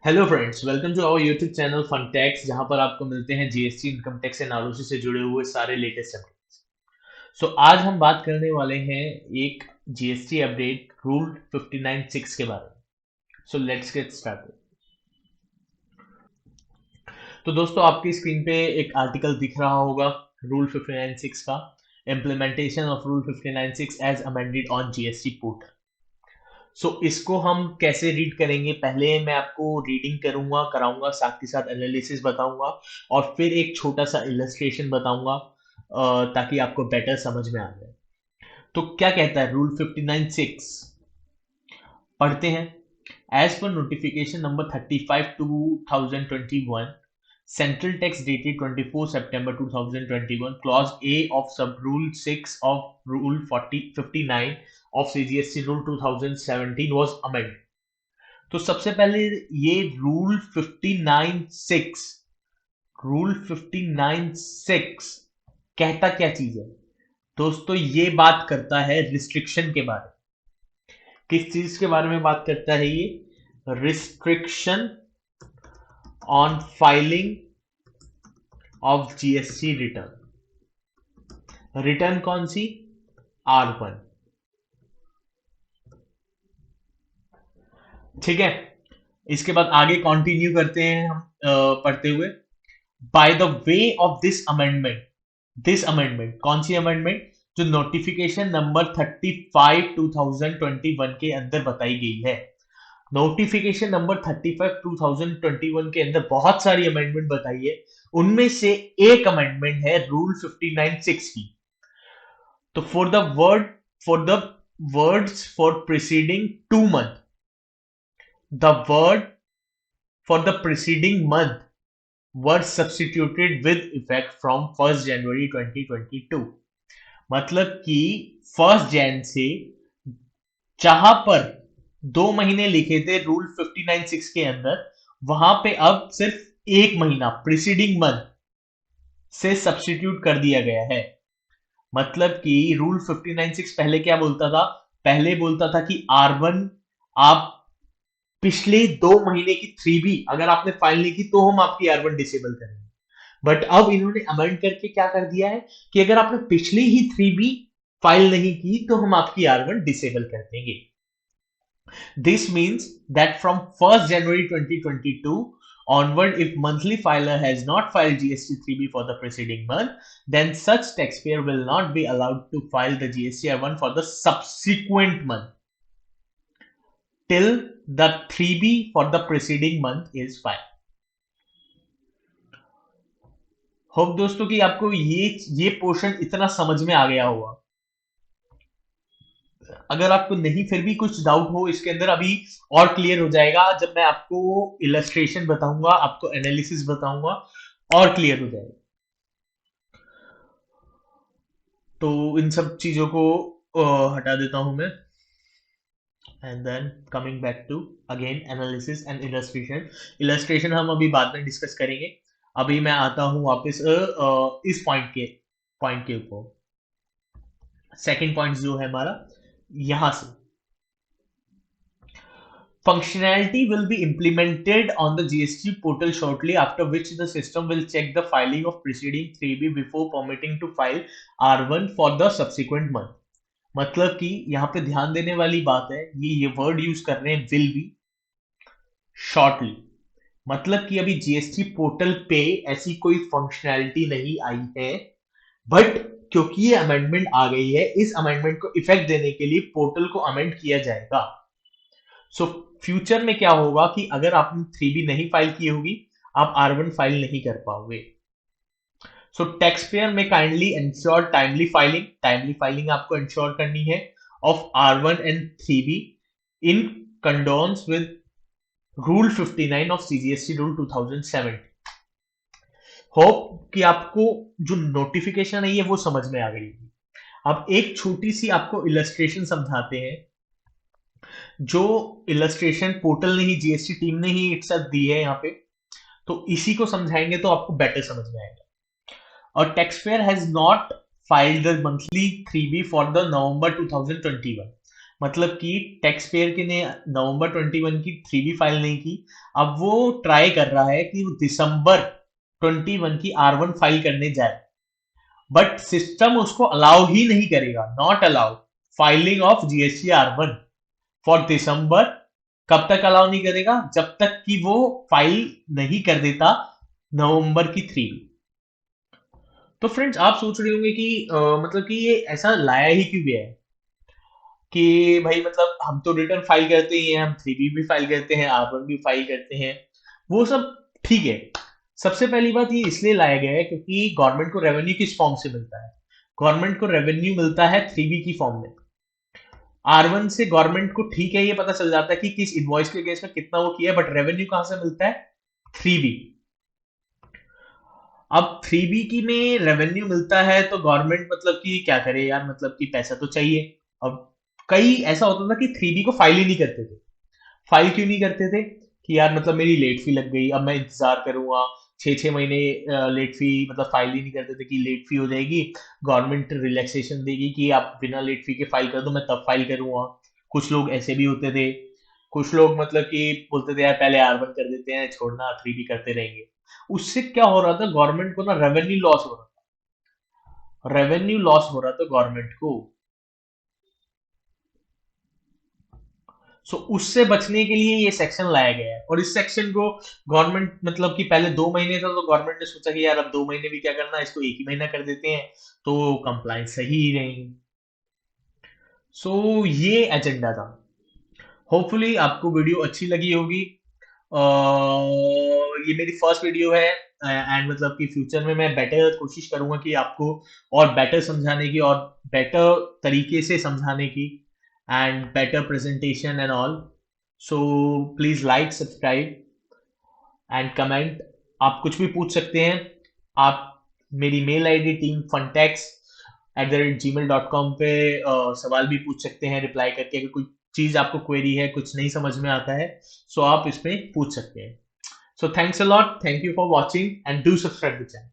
Hello friends, welcome to our YouTube channel fun tax, जहां पर आपको मिलते हैं GST, income tax and ROC से जुड़े हुए सारे लेटेस्ट अपडेट्स। सो आज हम बात करने वाले हैं एक जीएसटी अपडेट रूल 596 के बारे में। So let's get started. तो दोस्तों, आपकी स्क्रीन पे एक आर्टिकल दिख रहा होगा रूल 596 का, implementation of rule 596 as amended on GST portal. इसको हम कैसे रीड करेंगे? पहले मैं आपको रीडिंग करूंगा, कराऊंगा, साथ ही साथ एनालिसिस बताऊंगा और फिर एक छोटा सा इलस्ट्रेशन बताऊंगा, ताकि आपको बेटर समझ में आ जाए। तो क्या कहता है रूल 596? पढ़ते हैं। As per notification number 35/2021, Central Text dated 24 September 2021, Clause A of Sub Rule 6 of Rule 59 of CGST Rule 2017 was amended. तो सबसे पहले ये रूल 596 कहता क्या चीज है? दोस्तों, ये बात करता है रिस्ट्रिक्शन के बारे में। किस चीज के बारे में बात करता है ये? Restriction on filing of GST return. Return कौन सी? R1। ठीक है, इसके बाद आगे कंटिन्यू करते हैं हम पढ़ते हुए। By the way of this amendment कौन सी अमेंडमेंट? जो नोटिफिकेशन नंबर 35/2021 के अंदर बताई गई है। नोटिफिकेशन नंबर 35/2021 के अंदर बहुत सारी अमेंडमेंट बताई है, उनमें से एक अमेंडमेंट है रूल 596 की। तो for the words for preceding 2 month, the word for the preceding month were substituted with effect from 1st January 2022। मतलब कि 1st Jan से जहां पर 2 महीने लिखे थे रूल 596 के अंदर, वहां पे अब सिर्फ एक महीना प्रिसीडिंग मंथ से सब्स्टिट्यूट कर दिया गया है। मतलब कि रूल 596 पहले क्या बोलता था? पहले बोलता था कि R1 आप पिछले 2 महीने की 3B अगर आपने फाइल नहीं की तो हम आपकी R1 डिसेबल करेंगे। बट अब इन्होंने अमेंड करके क्या कर दिया है कि अगर आपने पिछली ही 3B फाइल नहीं की तो हम आपकी R1 डिसेबल कर देंगे। This means that from 1st January 2022 onward, if monthly filer has not filed GST 3B for the preceding month, then such taxpayer will not be allowed to file the GST R1 for the subsequent month till the 3B for the preceding month is filed. Hope दोस्तों कि आपको ये portion इतना समझ में आ गया होगा। अगर आपको नहीं फिर भी कुछ डाउट हो इसके अंदर, अभी और क्लियर हो जाएगा जब मैं आपको इलस्ट्रेशन बताऊंगा, आपको एनालिसिस बताऊंगा, और क्लियर हो जाएगा। तो इन सब चीजों को हटा देता हूं मैं, and then coming back to again analysis and illustration. Illustration हम अभी बाद में डिस्कस करेंगे। अभी मैं आता हूं वापस इस पॉइंट के ऊपर। सेकंड पॉइंट जो है हमारा यहां से, functionality will be implemented on the GST portal shortly, after which the system will check the filing of preceding 3B before permitting to file R1 for the subsequent month। मतलब कि यहां पे ध्यान देने वाली बात है, ये वर्ड यूज कर रहे हैं विल बी शॉर्टली। मतलब कि अभी जीएसटी पोर्टल पे ऐसी कोई फंक्शनैलिटी नहीं आई है, बट क्योंकि ये अमेंडमेंट आ गई है, इस अमेंडमेंट को इफेक्ट देने के लिए पोर्टल को अमेंड किया जाएगा। सो फ्यूचर में क्या होगा कि अगर आपने 3B नहीं फाइल की होगी, आप R1 फाइल नहीं कर पाओगे। सो टैक्स पेयर में काइंडली इंश्योर टाइमली फाइलिंग आपको इंश्योर करनी है of R1 and 3B in consonance with rule 59 of CGST rule 2007। Hope कि आपको जो नोटिफिकेशन है ये वो समझ में आ गई। अब एक छोटी सी आपको इलस्ट्रेशन समझाते हैं, जो इलस्ट्रेशन पोर्टल ने ही, जीएसटी टीम ने ही एक साथ दी है यहाँ पे। तो इसी को समझाएंगे तो आपको बेटर समझ में आएगा। और taxpayer has not filed the monthly 3B for the November 2021, मतलब कि टैक्स पेयर के ने नवंबर 21 की 3B फाइल नहीं की, अब वो ट्राई कर रहा है कि वो दिसंबर 21 की R1 फाइल करने जाए, बट सिस्टम उसको अलाउ ही नहीं करेगा, not allow filing of GST R1 for December. कब तक अलाउ नहीं करेगा? जब तक कि वो फाइल नहीं कर देता नवंबर की 3। तो फ्रेंड्स आप सोच रहे होंगे कि मतलब कि ये ऐसा लाया ही क्यों गया है कि भाई मतलब हम तो रिटर्न फाइल करते ही हैं, हम 3B भी फाइल करते हैं, R1 भी फाइल करते हैं, वो सब ठीक है। सबसे पहली बात ये इसलिए लाया गया है क्योंकि गवर्नमेंट को रेवेन्यू किस फॉर्म से मिलता है? गवर्नमेंट को रेवेन्यू मिलता है 3B की फॉर्म में। R1 से गवर्नमेंट को ठीक है ये पता चल जाता है कि किस इनवॉइस के केस में कितना वो किया है, बट रेवेन्यू कहां से मिलता है? 3B। अब 3B की में रेवेन्यू मिलता है तो गवर्नमेंट मतलब कि क्या करे यार, मतलब कि पैसा तो चाहिए। अब कई ऐसा होता था कि 3B को फाइल ही नहीं करते थे। फाइल क्यों नहीं करते थे? कि यार मतलब मेरी लेट फी लग गई, अब मैं इंतजार करूंगा 6-6 महीने। लेट फी मतलब फाइल ही नहीं करते थे कि लेट फी हो जाएगी, गवर्नमेंट रिलैक्सेशन देगी कि आप बिना लेट फी के फाइल कर दो, मैं तब फाइल करूंगा। कुछ लोग ऐसे भी होते थे। कुछ लोग मतलब कि बोलते थे यार पहले R1 कर देते हैं, छोड़ना 3B करते रहेंगे। उससे क्या हो रहा था, गवर्नमेंट को ना रेवेन्यू लॉस हो रहा था, रेवेन्यू लॉस हो रहा था गवर्नमेंट को। सो उससे बचने के लिए ये सेक्शन लाया गया है, और इस सेक्शन को गवर्नमेंट मतलब कि पहले 2 महीने था तो गवर्नमेंट ने सोचा कि यार अब 2 महीने भी क्या करना, इसको एक ही महीना कर देते हैं तो कंप्लाइंस सही ही रहेंगे। सो ये एजेंडा था। होपफुली आपको वीडियो अच्छी लगी होगी। ये मेरी फर्स्ट वीडियो है, एंड मतलब कि फ्यूचर में मैं बेटर कोशिश करूंगा कि आपको और बेटर समझाने की और बेटर तरीके से समझाने की, and better presentation and all. So please like, subscribe and comment. आप कुछ भी पूछ सकते हैं। आप मेरी मेल आईडी teamfuntex@gmail.com पे सवाल भी पूछ सकते हैं रिप्लाई करके। अगर कोई चीज आपको क्वेरी है, कुछ नहीं समझ में आता है, सो आप इसमें पूछ सकते हैं। So thanks a lot, thank you for watching and do subscribe the channel.